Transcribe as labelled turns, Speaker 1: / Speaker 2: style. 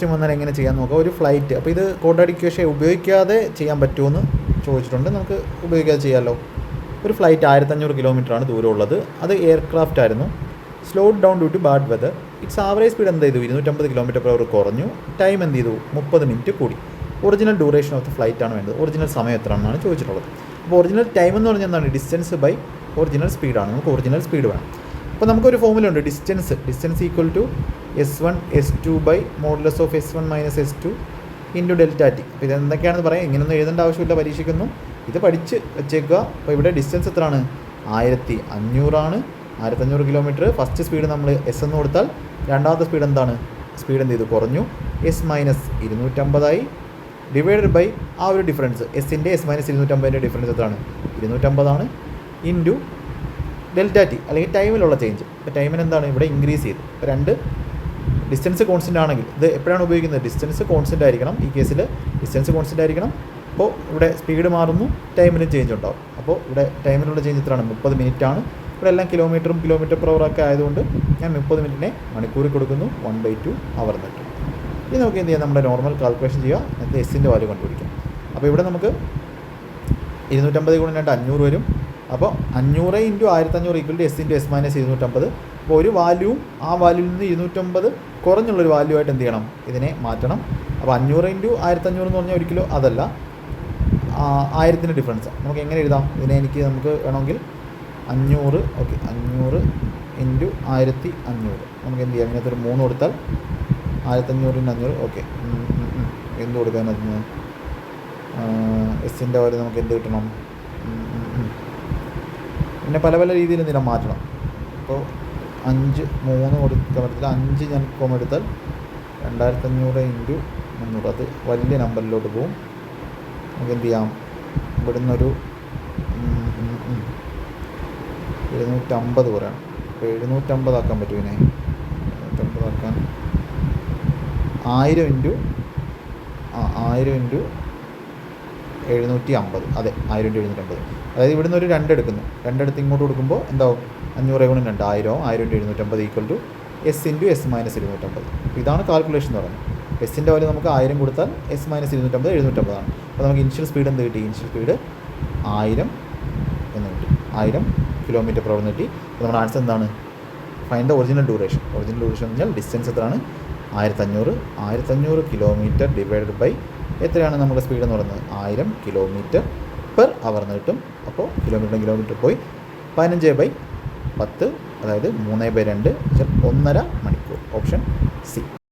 Speaker 1: Question വന്നാൽ എങ്ങനെ ചെയ്യാൻ നോക്കാം. ഒരു ഫ്ലൈറ്റ്, അപ്പോൾ ഇത് ക്വാഡ്രാറ്റിക് ഇക്വേഷൻ ഉപയോഗിക്കാതെ ചെയ്യാൻ പറ്റുമെന്ന് ചോദിച്ചിട്ടുണ്ട്. നമുക്ക് ഉപയോഗിക്കാതെ ചെയ്യാമല്ലോ. ഒരു ഫ്ലൈറ്റ് 1500 കിലോമീറ്ററാണ് ദൂരമുള്ളത്. അത് എയർക്രാഫ്റ്റ് ആയിരുന്നു. Slowed down due to bad weather. Its average speed എന്ത് ചെയ്തു? 250 km/h കുറഞ്ഞു. ടൈം എന്ത് ചെയ്തു? 30 മിനിറ്റ് കൂടി. Original duration of the flight ആണ് വേണ്ടത്. ഒറിജിനൽ സമയം എത്ര എന്നാണ് ചോദിച്ചിട്ടുള്ളത്. അപ്പോൾ ഒറിജിനൽ ടൈം എന്ന് പറഞ്ഞാൽ എന്താണ്? ഡിസ്റ്റൻസ് ബൈ ഒറിജിനൽ സ്പീഡാണ്. നമുക്ക് ഒറിജിനൽ സ്പീഡ് വേണം. അപ്പോൾ നമുക്കൊരു ഫോമുല ഉണ്ട്. Distance equal to S1 S2 by modulus of S1 minus S2 into delta T. അപ്പോൾ ഇതെന്തൊക്കെയാണെന്ന് പറയാം. ഇങ്ങനെയൊന്നും എഴുതേണ്ട ആവശ്യമില്ല പരീക്ഷിക്കുന്നു. ഇത് പഠിച്ച് വെച്ചേക്കുക. അപ്പോൾ ഇവിടെ ഡിസ്റ്റൻസ് എത്രയാണ്? 1500 1500 കിലോമീറ്റർ. ഫസ്റ്റ് സ്പീഡ് നമ്മൾ എസ് എന്ന് കൊടുത്താൽ രണ്ടാമത്തെ സ്പീഡ് എന്താണ്? സ്പീഡ് എന്ത് ചെയ്തു? കുറഞ്ഞു. എസ് മൈനസ് 250 ഡിവൈഡഡ് ബൈ ആ ഒരു ഡിഫറൻസ്. എസിൻ്റെ എസ് മൈനസ് 250 ഡിഫറൻസ് എത്രയാണ്? 250 ഇൻറ്റു ഡെൽറ്റ ടി അല്ലെങ്കിൽ ടൈമിലുള്ള ചേഞ്ച്. ഇപ്പോൾ ടൈമിന് എന്താണ്? ഇവിടെ ഇൻക്രീസ് ചെയ്തു. ഇപ്പോൾ രണ്ട് ഡിസ്റ്റൻസ് കോൺസ്റ്റൻ്റ് ആണെങ്കിൽ ഇത് എപ്പോഴാണ് ഉപയോഗിക്കുന്നത്? ഡിസ്റ്റൻസ് കോൺസ്റ്റൻ്റ് ആയിരിക്കണം. ഈ കേസിൽ ഡിസ്റ്റൻസ് കോൺസ്റ്റൻ്റ് ആയിരിക്കണം. അപ്പോൾ ഇവിടെ സ്പീഡ് മാറുന്നു, ടൈമിന് ചേഞ്ച് ഉണ്ടാവും. അപ്പോൾ ഇവിടെ ടൈമിനുള്ള ചേഞ്ച് എത്രയാണ്? 30 മിനിറ്റാണ്. ഇവിടെ എല്ലാം km/h ഒക്കെ ആയതുകൊണ്ട് ഞാൻ 30 മിനിറ്റിനെ മണിക്കൂറിൽ കൊടുക്കുന്നു. 1/2 അവർ കിട്ടും. ഇനി നമുക്ക് എന്ത് ചെയ്യാം? നമ്മുടെ നോർമൽ കാൽക്കുലേഷൻ ചെയ്യുക. എന്നിട്ട് എസിൻ്റെ വാല്യൂ കണ്ടുപിടിക്കാം. അപ്പോൾ ഇവിടെ നമുക്ക് 250 × 2 500 വരും. അപ്പോൾ 500 × 1500 equal to S into S minus 250. അപ്പോൾ ഒരു വാല്യൂവും ആ വാല്യൂവിൽ നിന്ന് 250 കുറഞ്ഞുള്ളൊരു വാല്യൂ ആയിട്ട് എന്ത് ചെയ്യണം? ഇതിനെ മാറ്റണം. അപ്പോൾ 500 × 1500 എന്ന് പറഞ്ഞാൽ ഒരിക്കലും അതല്ല, 1000 ഡിഫറൻസ്. നമുക്ക് എങ്ങനെ എഴുതാം ഇതിനെ? നമുക്ക് വേണമെങ്കിൽ 500 ഓക്കെ 500 × 1500 നമുക്ക് എന്ത് ചെയ്യാം? ഇതിനകത്ത് ഒരു 3 കൊടുത്താൽ 1500 × 500 ഓക്കെ. എന്ത് കൊടുക്കാൻ അതിന്? എസിൻ്റെ വാല്യൂ നമുക്ക് എന്ത് കിട്ടണം? പിന്നെ പല പല രീതിയിൽ എന്തെങ്കിലും മാറ്റണം. അപ്പോൾ 3 കൊടുക്കാൻ പറ്റില്ല. 5 ഞാൻ കോമ എടുത്താൽ 2500 × 300 അത് വലിയ നമ്പറിലോട്ട് പോകും. നമുക്ക് എന്ത് ചെയ്യാം? ഇവിടുന്ന് ഒരു 750 പറയണം. അപ്പോൾ 750 ആക്കാൻ പറ്റും. ഇതിനെ 750 ആക്കാൻ 1000 × 750 അതെ 1000 × 750. അതായത് ഇവിടുന്ന് ഒരു 2 എടുക്കുന്നു. 2 എടുത്ത് ഇങ്ങോട്ട് കൊടുക്കുമ്പോൾ എന്താവും? 500 × 2 1000 1000 × 750 equal to S into S minus 250. ഇതാണ് കാൽക്കുലേഷൻ എന്ന് പറയുന്നത്. എസിൻ്റെ വാല്യൂ നമുക്ക് 1000 കൊടുത്താൽ എസ് മൈനസ് 250 750. അപ്പോൾ നമുക്ക് ഇനിഷ്യൽ സ്പീഡ് എന്ത് കിട്ടി? ഇനിഷ്യൽ സ്പീഡ് 1000 എന്ന് കിട്ടി. 1000 km/h കിട്ടി. അപ്പോൾ നമ്മുടെ ആൻസർ എന്താണ്? Find the original duration. Original duration എന്ന് പറഞ്ഞാൽ ഡിസ്റ്റൻസ് എത്രയാണ്? 1500 കിലോമീറ്റർ ഡിവൈഡഡ് ബൈ എത്രയാണ് നമ്മുടെ സ്പീഡ് എന്ന് പറയുന്നത്? 1000 km/h എന്ന് കിട്ടും. അപ്പോൾ കിലോമീറ്റർ പോയി 15/10 അതായത് 3/2 1.5 മണിക്കൂർ. Option C.